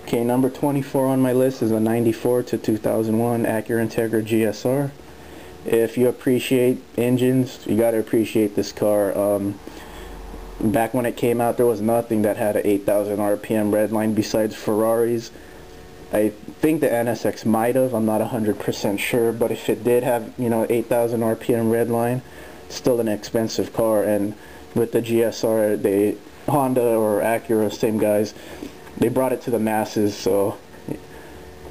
Okay, number 24 on my list is a 94 to 2001 Acura Integra GSR. If you appreciate engines, you got to appreciate this car. Back when it came out, there was nothing that had an 8,000 RPM redline besides Ferraris. I think the NSX might have, I'm not 100% sure, but if it did have, 8,000 RPM redline, still an expensive car. And with the GSR, Honda or Acura, same guys, they brought it to the masses. So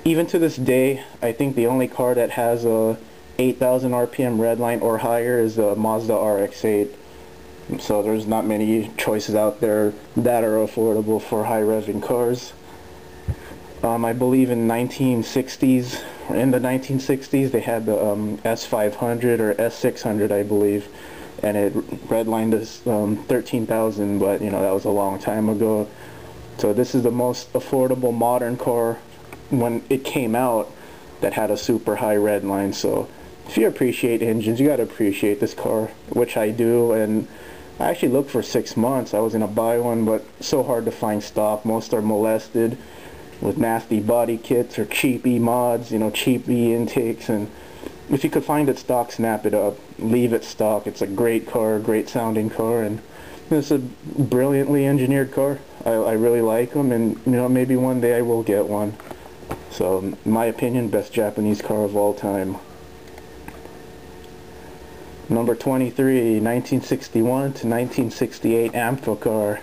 even to this day, I think the only car that has a 8,000 RPM redline or higher is the Mazda RX-8. So there's not many choices out there that are affordable for high revving cars. I believe in the 1960s they had the S500 or S600, I believe, and it redlined as 13,000, but that was a long time ago. So this is the most affordable modern car when it came out that had a super high redline. So if you appreciate engines, you got to appreciate this car, which I do. And I actually looked for 6 months. I was gonna buy one, but so hard to find stock. Most are molested with nasty body kits or cheapy mods, cheapy intakes. And if you could find it stock, snap it up, leave it stock. It's a great car, great sounding car, and it's a brilliantly engineered car. I really like them, and maybe one day I will get one. So in my opinion, best Japanese car of all time. Number 23, 1961 to 1968 Amphicar.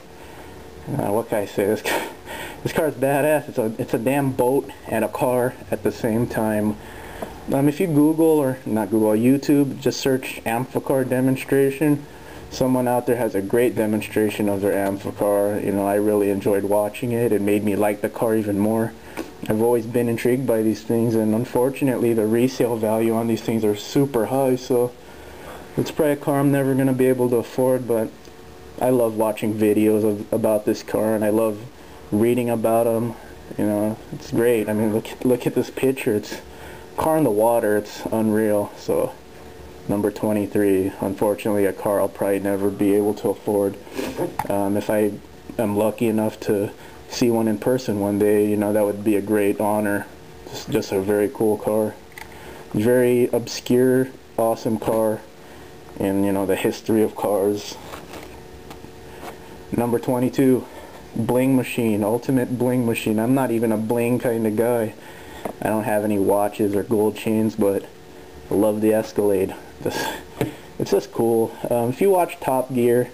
What can I say? This car is badass. It's a damn boat and a car at the same time. If you YouTube, just search Amphicar demonstration. Someone out there has a great demonstration of their Amphicar. I really enjoyed watching it. It made me like the car even more. I've always been intrigued by these things, and unfortunately the resale value on these things are super high, so it's probably a car I'm never going to be able to afford. But I love watching videos about this car, and I love reading about them. It's great. I mean, look at this picture. It's a car in the water. It's unreal. So number 23, unfortunately a car I'll probably never be able to afford. If I am lucky enough to see one in person one day, that would be a great honor. Just a very cool car. Very obscure, awesome car in the history of cars. Number 22, Bling Machine, ultimate Bling Machine. I'm not even a bling kind of guy. I don't have any watches or gold chains, but I love the Escalade. It's just cool. If you watch Top Gear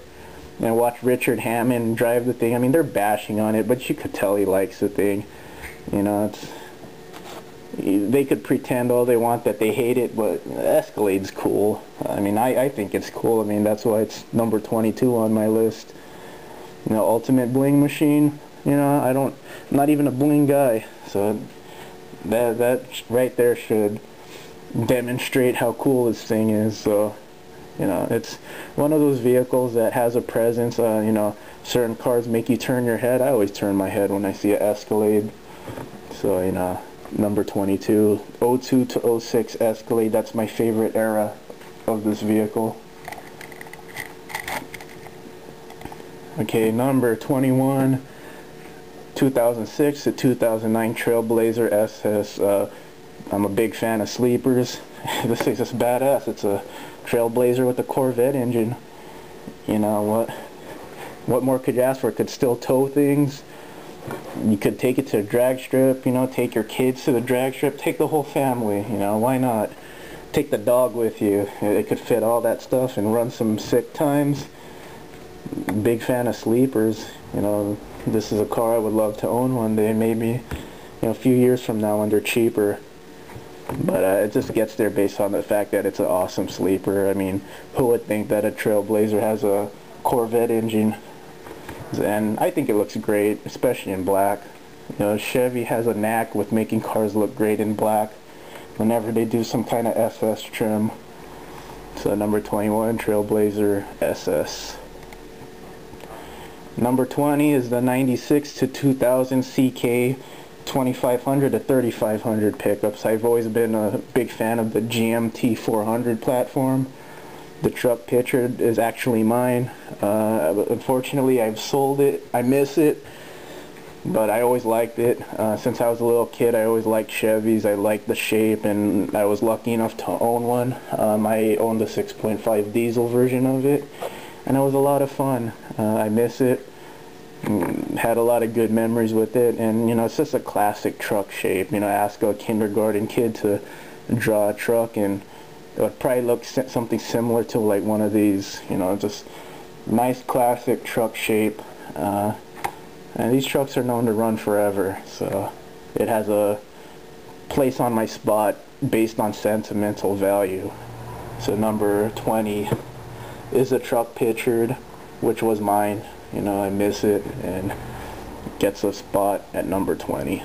and watch Richard Hammond drive the thing, I mean, they're bashing on it, but you could tell he likes the thing. They could pretend all they want that they hate it, but Escalade's cool. I mean, I think it's cool. I mean, that's why it's number 22 on my list. Ultimate Bling Machine. I'm not even a bling guy, so that right there should demonstrate how cool this thing is. So it's one of those vehicles that has a presence. Certain cars make you turn your head. I always turn my head when I see an Escalade. So number 22, 02 to 06 Escalade. That's my favorite era of this vehicle. Okay, number 21, 2006 to 2009 Trailblazer SS. I'm a big fan of sleepers. This thing's just badass. It's a Trailblazer with a Corvette engine. What more could you ask for? It could still tow things. You could take it to a drag strip, take your kids to the drag strip, take the whole family, why not? Take the dog with you. It could fit all that stuff and run some sick times. Big fan of sleepers. This is a car I would love to own one day, maybe a few years from now when they're cheaper. But it just gets there based on the fact that it's an awesome sleeper. I mean, who would think that a Trailblazer has a Corvette engine? And I think it looks great, especially in black. Chevy has a knack with making cars look great in black whenever they do some kind of SS trim. So number 21, Trailblazer SS. Number 20 is the 96 to 2000 CK 2500 to 3500 pickups. I've always been a big fan of the GMT 400 platform. The truck pictured is actually mine. Unfortunately, I've sold it. I miss it. but I always liked it. Since I was a little kid, I always liked Chevys. I liked the shape, and I was lucky enough to own one. I owned the 6.5 diesel version of it, and it was a lot of fun. I miss it. Had a lot of good memories with it, and you know, it's just a classic truck shape. You know, ask a kindergarten kid to draw a truck, and it would probably look something similar to like one of these. You know, just nice classic truck shape. And these trucks are known to run forever, so it has a place on my spot based on sentimental value. So number 20 is a truck pictured, which was mine. You know, I miss it, and gets a spot at number 20.